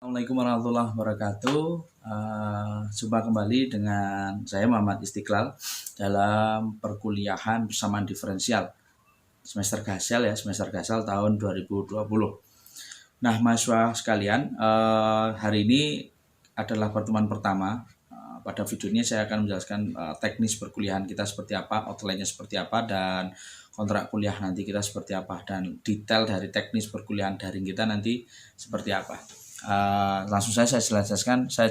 Assalamualaikum warahmatullahi wabarakatuh. Jumpa kembali dengan saya Muhammad Istiqlal dalam perkuliahan persamaan diferensial semester gasal tahun 2020. Nah, mahasiswa sekalian, hari ini adalah pertemuan pertama. Pada video ini saya akan menjelaskan teknis perkuliahan kita seperti apa, outline-nya seperti apa, dan kontrak kuliah nanti kita seperti apa, dan detail dari teknis perkuliahan daring kita nanti seperti apa. Langsung saya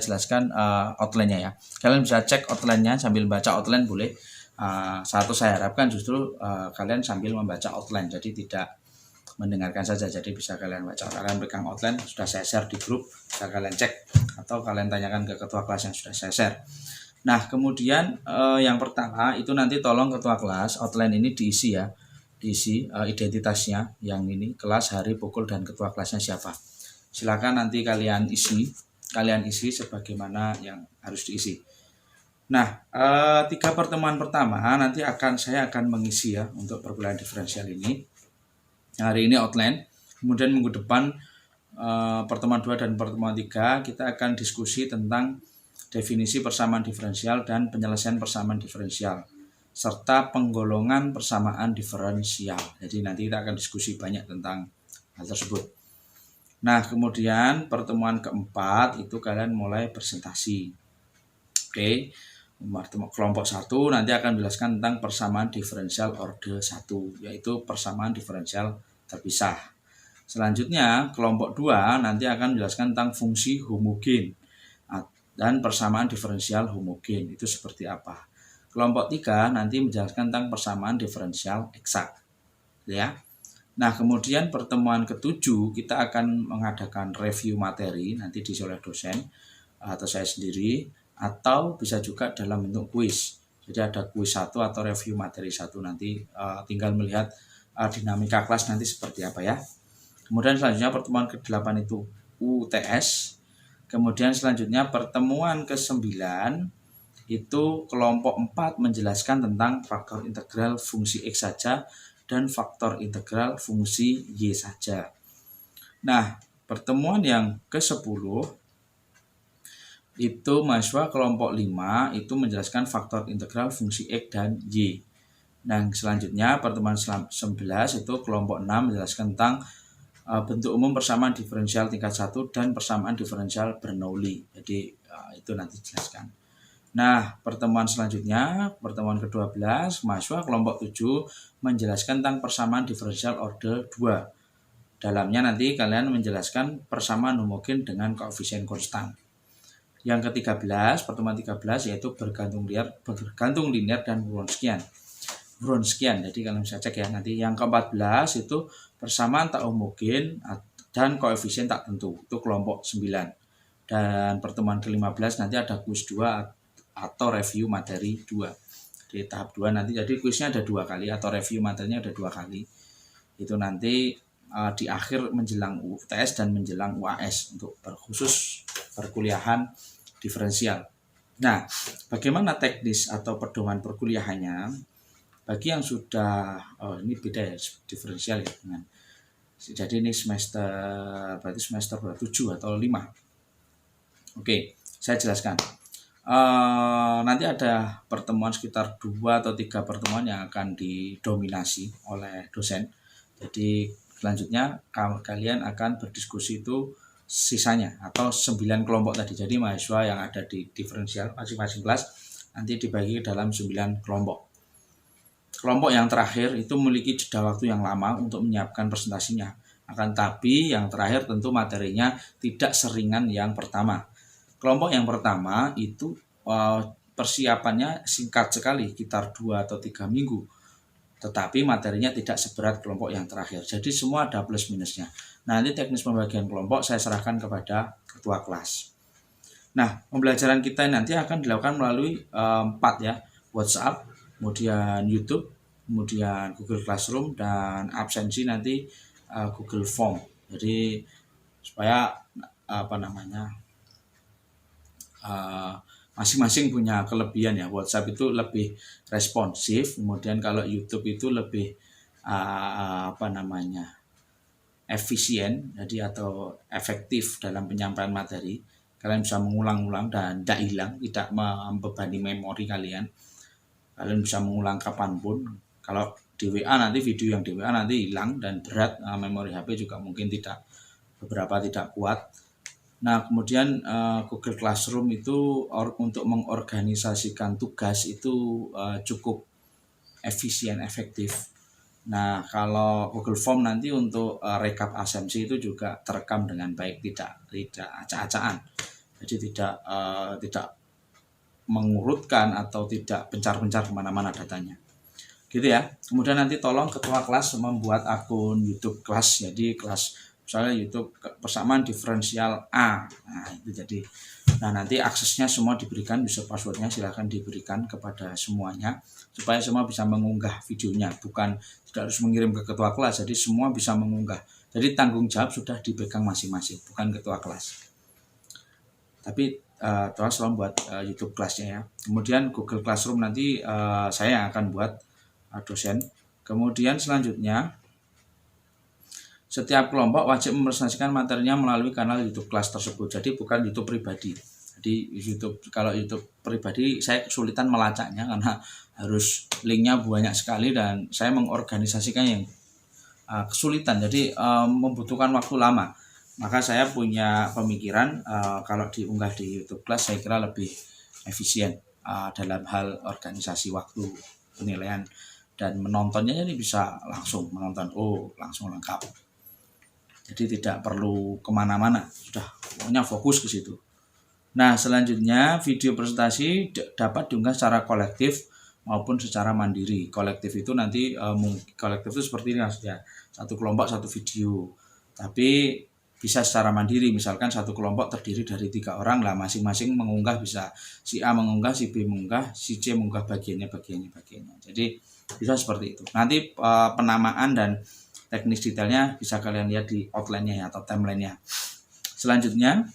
jelaskan outline-nya ya. Kalian bisa cek outline-nya sambil baca outline boleh. Satu saya harapkan justru kalian sambil membaca outline, jadi tidak mendengarkan saja, jadi bisa kalian baca. Kalian pegang outline, sudah saya share di grup, bisa kalian cek atau kalian tanyakan ke ketua kelas yang sudah saya share. Nah, kemudian yang pertama itu nanti tolong ketua kelas outline ini diisi ya, diisi identitasnya, yang ini kelas, hari, pukul, dan ketua kelasnya siapa. Silakan nanti kalian isi sebagaimana yang harus diisi. Nah, 3 pertemuan pertama nanti saya akan mengisi ya untuk perkuliahan diferensial ini. Hari ini outline, kemudian minggu depan pertemuan 2 dan pertemuan 3 kita akan diskusi tentang definisi persamaan diferensial dan penyelesaian persamaan diferensial serta penggolongan persamaan diferensial. Jadi nanti kita akan diskusi banyak tentang hal tersebut. Nah, kemudian pertemuan keempat itu kalian mulai presentasi. Oke. Kelompok 1 nanti akan menjelaskan tentang persamaan diferensial orde 1, yaitu persamaan diferensial terpisah. Selanjutnya, kelompok 2 nanti akan menjelaskan tentang fungsi homogen dan persamaan diferensial homogen, itu seperti apa. Kelompok 3 nanti menjelaskan tentang persamaan diferensial eksak. Ya. Nah, kemudian pertemuan ke-7 kita akan mengadakan review materi, nanti diisi oleh dosen atau saya sendiri, atau bisa juga dalam bentuk kuis. Jadi ada kuis 1 atau review materi 1, nanti tinggal melihat dinamika kelas nanti seperti apa ya. Kemudian selanjutnya pertemuan ke-8 itu UTS. Kemudian selanjutnya pertemuan ke-9 itu kelompok 4 menjelaskan tentang faktor integral fungsi X saja dan faktor integral fungsi Y saja. Nah, pertemuan yang ke-10 itu mahasiswa kelompok 5 itu menjelaskan faktor integral fungsi X dan Y. Dan selanjutnya pertemuan 11 itu kelompok 6 menjelaskan tentang bentuk umum persamaan diferensial tingkat 1 dan persamaan diferensial Bernoulli. Jadi itu nanti dijelaskan. Nah, pertemuan selanjutnya, pertemuan ke-12, mahasiswa kelompok 7 menjelaskan tentang persamaan diferensial orde 2. Dalamnya nanti kalian menjelaskan persamaan homogen dengan koefisien konstan. Yang ke-13, pertemuan 13 yaitu bergantung linear dan Wronskian. Jadi kalian bisa cek ya nanti. Yang ke-14 itu persamaan tak homogen dan koefisien tak tentu. Itu kelompok 9. Dan pertemuan ke-15 nanti ada kuis 2 atau review materi 2. Di tahap 2 nanti, jadi kuisnya ada 2 kali atau review materinya ada 2 kali. Itu nanti di akhir menjelang UTS dan menjelang UAS untuk khusus perkuliahan diferensial. Nah, bagaimana teknis atau pedoman perkuliahannya? Bagi yang sudah, ini beda ya diferensial ya dengan. Jadi ini berarti semester 7 atau 5. Oke, saya jelaskan. Nanti ada pertemuan sekitar 2 atau 3 pertemuan yang akan didominasi oleh dosen. Jadi selanjutnya kalian akan berdiskusi itu sisanya atau 9 kelompok tadi. Jadi mahasiswa yang ada di diferensial masing-masing kelas nanti dibagi dalam 9 kelompok. Kelompok yang terakhir itu memiliki jeda waktu yang lama untuk menyiapkan presentasinya. Akan tapi yang terakhir tentu materinya tidak seringan yang pertama. Kelompok yang pertama itu persiapannya singkat sekali, sekitar 2 atau 3 minggu. Tetapi materinya tidak seberat kelompok yang terakhir. Jadi semua ada plus minusnya. Nanti teknis pembagian kelompok saya serahkan kepada ketua kelas. Nah, pembelajaran kita nanti akan dilakukan melalui 4 ya. WhatsApp, kemudian YouTube, kemudian Google Classroom, dan absensi nanti Google Form. Jadi supaya masing-masing punya kelebihan ya. WhatsApp itu lebih responsif, kemudian kalau YouTube itu lebih efisien jadi atau efektif dalam penyampaian materi. Kalian bisa mengulang-ulang dan tidak hilang, tidak membebani memori kalian. Kalian bisa mengulang kapanpun. Kalau di WA nanti video yang di WA nanti hilang dan berat, memori HP juga mungkin beberapa tidak kuat. Nah, kemudian Google Classroom itu untuk mengorganisasikan tugas itu cukup efisien, efektif. Nah, kalau Google Form nanti untuk rekap absensi itu juga terekam dengan baik, tidak acak-acakan. Jadi tidak mengurutkan atau tidak pencar-pencar kemana-mana datanya. Gitu ya. Kemudian nanti tolong ketua kelas membuat akun YouTube kelas, jadi kelas misalnya YouTube persamaan diferensial A. Nah, itu jadi. Nah, nanti aksesnya semua diberikan, user passwordnya silahkan diberikan kepada semuanya supaya semua bisa mengunggah videonya, bukan tidak harus mengirim ke ketua kelas, jadi semua bisa mengunggah. Jadi tanggung jawab sudah dipegang masing-masing, bukan ketua kelas. Tapi tolong selalu buat YouTube kelasnya ya. Kemudian Google Classroom nanti saya akan buat dosen. Kemudian selanjutnya setiap kelompok wajib mempresentasikan materinya melalui kanal YouTube kelas tersebut. Jadi bukan YouTube pribadi. Jadi kalau YouTube pribadi saya kesulitan melacaknya karena harus linknya banyak sekali dan saya mengorganisasikan yang kesulitan. Jadi membutuhkan waktu lama. Maka saya punya pemikiran kalau diunggah di YouTube kelas saya kira lebih efisien dalam hal organisasi waktu, penilaian dan menontonnya ini bisa langsung menonton, langsung lengkap. Jadi tidak perlu kemana-mana, sudah pokoknya fokus ke situ. Nah, selanjutnya video presentasi dapat diunggah secara kolektif maupun secara mandiri. Kolektif itu nanti kolektif itu seperti ini maksudnya, satu kelompok satu video. Tapi bisa secara mandiri, misalkan satu kelompok terdiri dari 3 orang lah, masing-masing mengunggah, bisa si A mengunggah, si B mengunggah, si C mengunggah bagiannya. Jadi bisa seperti itu. Nanti penamaan dan teknis detailnya bisa kalian lihat di outline-nya ya, atau timeline-nya. Selanjutnya,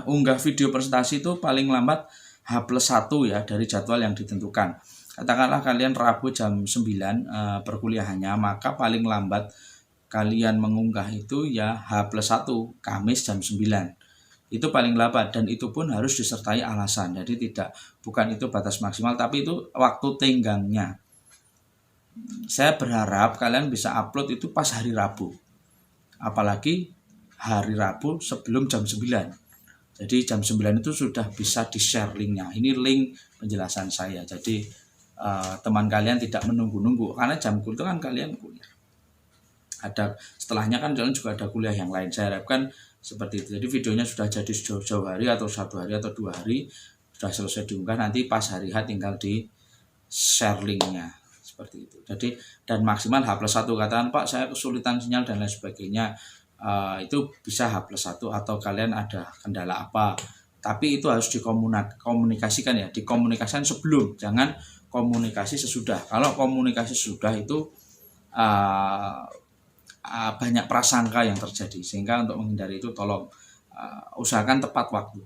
unggah video presentasi itu paling lambat H+1 ya dari jadwal yang ditentukan. Katakanlah kalian Rabu jam 9 perkuliahannya, maka paling lambat kalian mengunggah itu ya H+1 Kamis jam 9. Itu paling lambat dan itu pun harus disertai alasan. Jadi bukan itu batas maksimal, tapi itu waktu tenggangnya. Saya berharap kalian bisa upload itu pas hari Rabu. Apalagi hari Rabu sebelum jam 9. Jadi jam 9 itu sudah bisa di-share linknya. Ini link penjelasan saya. Jadi teman kalian tidak menunggu-nunggu. Karena jam kuliah itu kan kalian kuliah. Setelahnya kan kalian juga ada kuliah yang lain. Saya harapkan seperti itu. Jadi videonya sudah jadi jauh-jauh hari atau 1 hari atau 2 hari. Sudah selesai diunggah. Nanti pas hari H tinggal di-share linknya. Seperti itu. Jadi dan maksimal H+1, katakan Pak saya kesulitan sinyal dan lain sebagainya, itu bisa H+1 atau kalian ada kendala apa, tapi itu harus dikomunikasikan ya, dikomunikasikan sebelum, jangan komunikasi sesudah. Kalau komunikasi sesudah itu banyak prasangka yang terjadi, sehingga untuk menghindari itu tolong usahakan tepat waktu.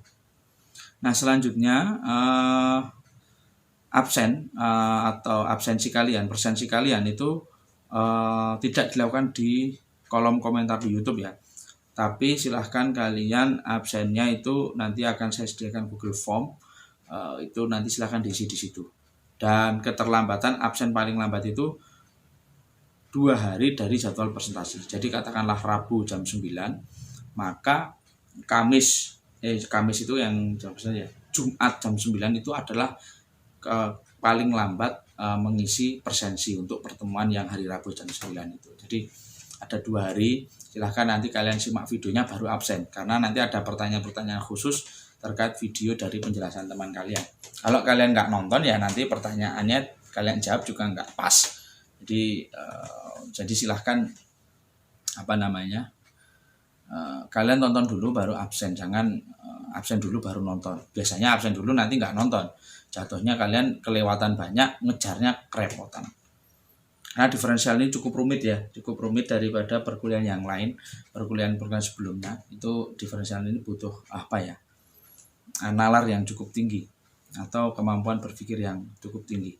Nah, selanjutnya absen atau presensi kalian itu tidak dilakukan di kolom komentar di YouTube ya, tapi silahkan kalian absennya itu nanti akan saya sediakan Google Form, itu nanti silahkan diisi di situ. Dan keterlambatan absen paling lambat itu 2 hari dari jadwal presentasi. Jadi katakanlah Rabu jam 9, maka Kamis itu yang Jumat jam 9 itu adalah paling lambat mengisi presensi untuk pertemuan yang hari Rabu jam 9 itu. Jadi ada 2 hari, silahkan nanti kalian simak videonya baru absen, karena nanti ada pertanyaan-pertanyaan khusus terkait video dari penjelasan teman kalian. Kalau kalian nggak nonton ya nanti pertanyaannya kalian jawab juga nggak pas. Jadi silahkan kalian tonton dulu baru absen, jangan absen dulu baru nonton. Biasanya absen dulu nanti nggak nonton, jatuhnya kalian kelewatan banyak, ngejarnya kerepotan. Nah, diferensial ini cukup rumit daripada perkuliahan yang lain, perkuliahan sebelumnya. Itu diferensial ini butuh nalar yang cukup tinggi atau kemampuan berpikir yang cukup tinggi.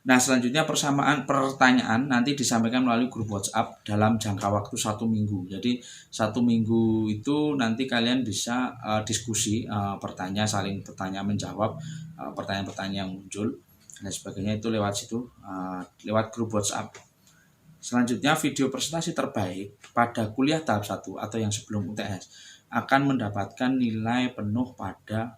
Nah, selanjutnya persamaan pertanyaan nanti disampaikan melalui grup WhatsApp dalam jangka waktu 1 minggu. Jadi 1 minggu itu nanti kalian bisa diskusi, saling bertanya menjawab pertanyaan-pertanyaan yang muncul dan sebagainya itu lewat situ, lewat grup WhatsApp. Selanjutnya video presentasi terbaik pada kuliah tahap 1 atau yang sebelum UTS akan mendapatkan nilai penuh pada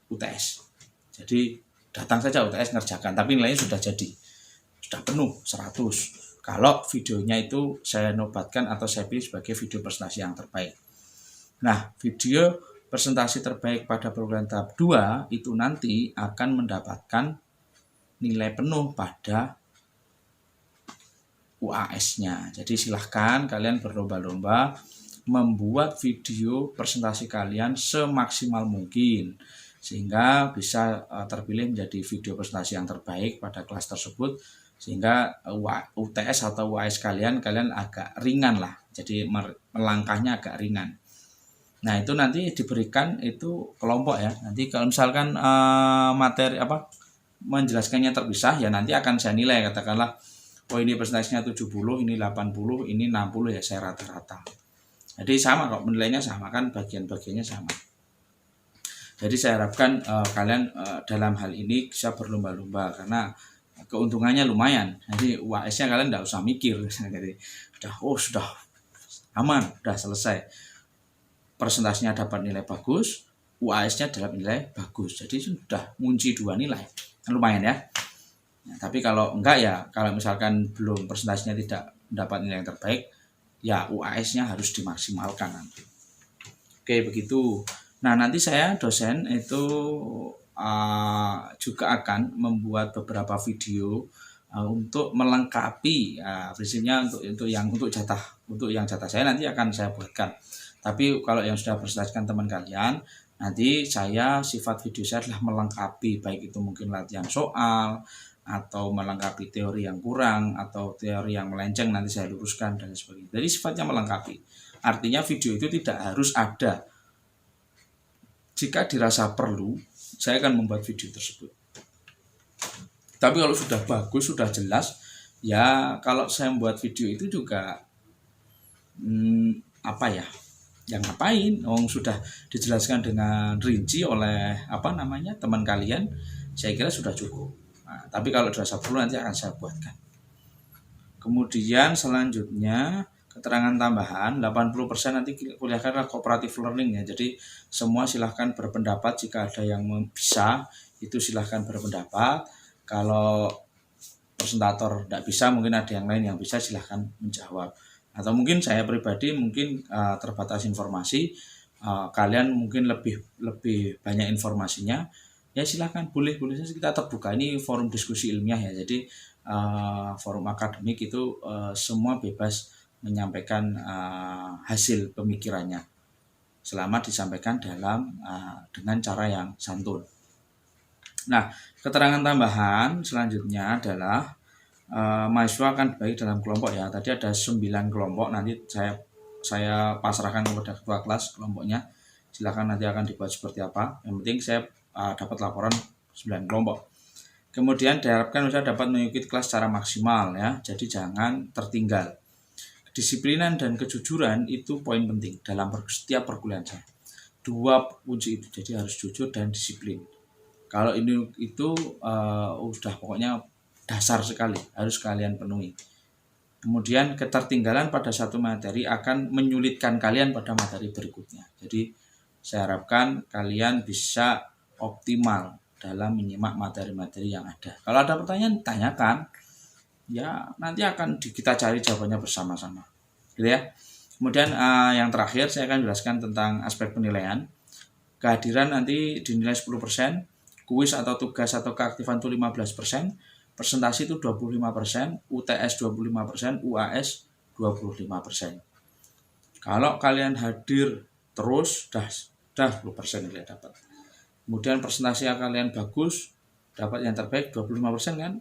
UTS. Jadi datang saja UTS ngerjakan, tapi nilainya sudah penuh 100. Kalau videonya itu saya nobatkan atau saya pilih sebagai video presentasi yang terbaik. Nah, video presentasi terbaik pada program tahap 2 itu nanti akan mendapatkan nilai penuh pada UAS-nya. Jadi silahkan kalian berlomba-lomba membuat video presentasi kalian semaksimal mungkin sehingga bisa terpilih menjadi video presentasi yang terbaik pada kelas tersebut, sehingga UTS atau UAS kalian agak ringan lah, jadi melangkahnya agak ringan. Nah, itu nanti diberikan itu kelompok ya. Nanti kalau misalkan materi menjelaskannya terpisah ya, nanti akan saya nilai, katakanlah oh ini presentasinya 70, ini 80, ini 60 ya, saya rata-rata. Jadi sama kok, menilainya sama kan, bagian-bagiannya sama. Jadi saya harapkan kalian dalam hal ini bisa berlomba-lomba karena keuntungannya lumayan. Jadi UAS-nya kalian tidak usah mikir. Jadi sudah aman, sudah selesai. Presentasinya dapat nilai bagus, UAS-nya dapat nilai bagus. Jadi sudah ngunci 2 nilai. Lumayan ya. Nah, tapi kalau enggak ya, kalau misalkan belum presentasinya tidak mendapat nilai yang terbaik, ya UAS-nya harus dimaksimalkan nanti. Oke, begitu. Nah, nanti saya dosen itu juga akan membuat beberapa video untuk melengkapi, prinsipnya untuk yang jatah saya nanti akan saya buatkan. Tapi kalau yang sudah presentasikan teman kalian, nanti sifat video saya adalah melengkapi, baik itu mungkin latihan soal atau melengkapi teori yang kurang atau teori yang melenceng, nanti saya luruskan dan sebagainya. Jadi sifatnya melengkapi. Artinya video itu tidak harus ada. Jika dirasa perlu, saya akan membuat video tersebut. Tapi kalau sudah bagus, sudah jelas, ya kalau saya membuat video itu juga yang ngapain? Sudah dijelaskan dengan rinci oleh teman kalian, saya kira sudah cukup. Nah, tapi kalau dirasa perlu nanti akan saya buatkan. Kemudian selanjutnya keterangan tambahan 80% nanti kuliahkan adalah cooperative learning ya. Jadi semua silahkan berpendapat, jika ada yang bisa itu silahkan berpendapat. Kalau presentator tidak bisa, mungkin ada yang lain yang bisa, silahkan menjawab. Atau mungkin saya pribadi terbatas informasi, kalian mungkin lebih banyak informasinya, ya silahkan, boleh saja, kita terbuka, ini forum diskusi ilmiah ya. Jadi forum akademik itu semua bebas menyampaikan hasil pemikirannya selama disampaikan dengan cara yang santun. Nah, keterangan tambahan selanjutnya adalah mahasiswa akan dibagi dalam kelompok ya. Tadi ada 9 kelompok, nanti saya pasrahkan kepada ketua kelas kelompoknya. Silakan nanti akan dibuat seperti apa. Yang penting saya dapat laporan 9 kelompok. Kemudian diharapkan bisa dapat mengikuti kelas secara maksimal ya. Jadi jangan tertinggal. Kedisiplinan dan kejujuran itu poin penting dalam setiap perkuliahan saya. 2 kunci itu, jadi harus jujur dan disiplin. Kalau itu udah pokoknya dasar sekali, harus kalian penuhi. Kemudian ketertinggalan pada satu materi akan menyulitkan kalian pada materi berikutnya. Jadi saya harapkan kalian bisa optimal dalam menyimak materi-materi yang ada. Kalau ada pertanyaan, tanyakan. Ya nanti akan kita cari jawabannya bersama-sama, gitu ya. Kemudian yang terakhir saya akan jelaskan tentang aspek penilaian. Kehadiran nanti dinilai 10%, kuis atau tugas atau keaktifan itu 15%, presentasi itu 25%, UTS 25%, UAS 25%. Kalau kalian hadir terus, dah 10% kalian dapat. Kemudian presentasi kalian bagus, dapat yang terbaik 25% kan.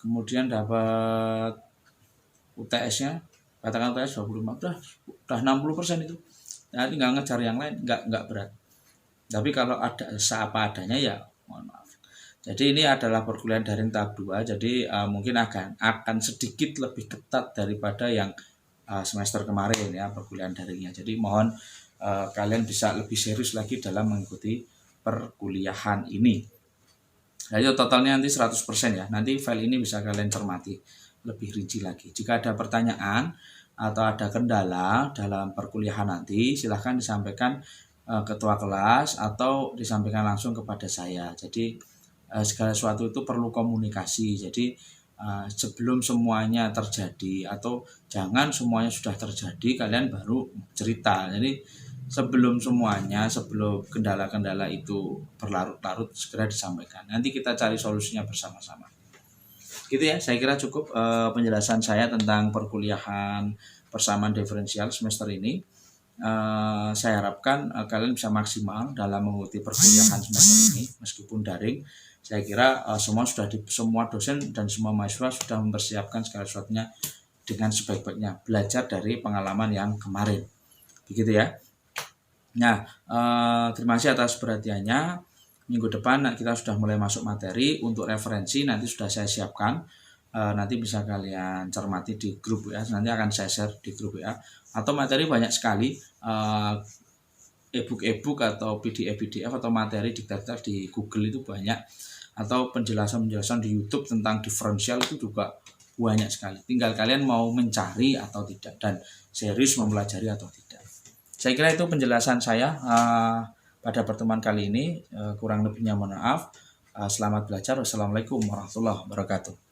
Kemudian dapat UTS-nya, katakan UTS 25, udah 60% itu. Nah, tinggal ngejar yang lain, enggak berat. Tapi kalau ada seapa adanya ya mohon maaf. Jadi ini adalah perkuliahan daring tahap 2. Jadi mungkin akan sedikit lebih ketat daripada yang semester kemarin ya perkuliahan daringnya. Jadi mohon kalian bisa lebih serius lagi dalam mengikuti perkuliahan ini. Jadi totalnya nanti 100% ya. Nanti file ini bisa kalian cermati lebih rinci lagi. Jika ada pertanyaan atau ada kendala dalam perkuliahan nanti, silahkan disampaikan ketua kelas atau disampaikan langsung kepada saya. Jadi segala sesuatu itu perlu komunikasi. Jadi sebelum semuanya terjadi atau jangan semuanya sudah terjadi kalian baru cerita. Jadi sebelum kendala-kendala itu berlarut-larut segera disampaikan. Nanti kita cari solusinya bersama-sama. Gitu ya, saya kira cukup penjelasan saya tentang perkuliahan persamaan diferensial semester ini. Saya harapkan kalian bisa maksimal dalam mengikuti perkuliahan semester ini meskipun daring. Saya kira semua dosen dan semua mahasiswa sudah mempersiapkan segala sesuatunya dengan sebaik-baiknya, belajar dari pengalaman yang kemarin. Begitu ya. Nah, terima kasih atas perhatiannya. Minggu depan kita sudah mulai masuk materi. Untuk referensi nanti sudah saya siapkan. Nanti bisa kalian cermati di grup ya. Nanti akan saya share di grup ya. Atau materi banyak sekali. E-book atau PDF atau materi diktat di Google itu banyak. Atau penjelasan-penjelasan di YouTube tentang diferensial itu juga banyak sekali. Tinggal kalian mau mencari atau tidak dan serius mempelajari atau tidak. Saya kira itu penjelasan saya pada pertemuan kali ini. Kurang lebihnya mohon maaf. Selamat belajar. Wassalamualaikum warahmatullahi wabarakatuh.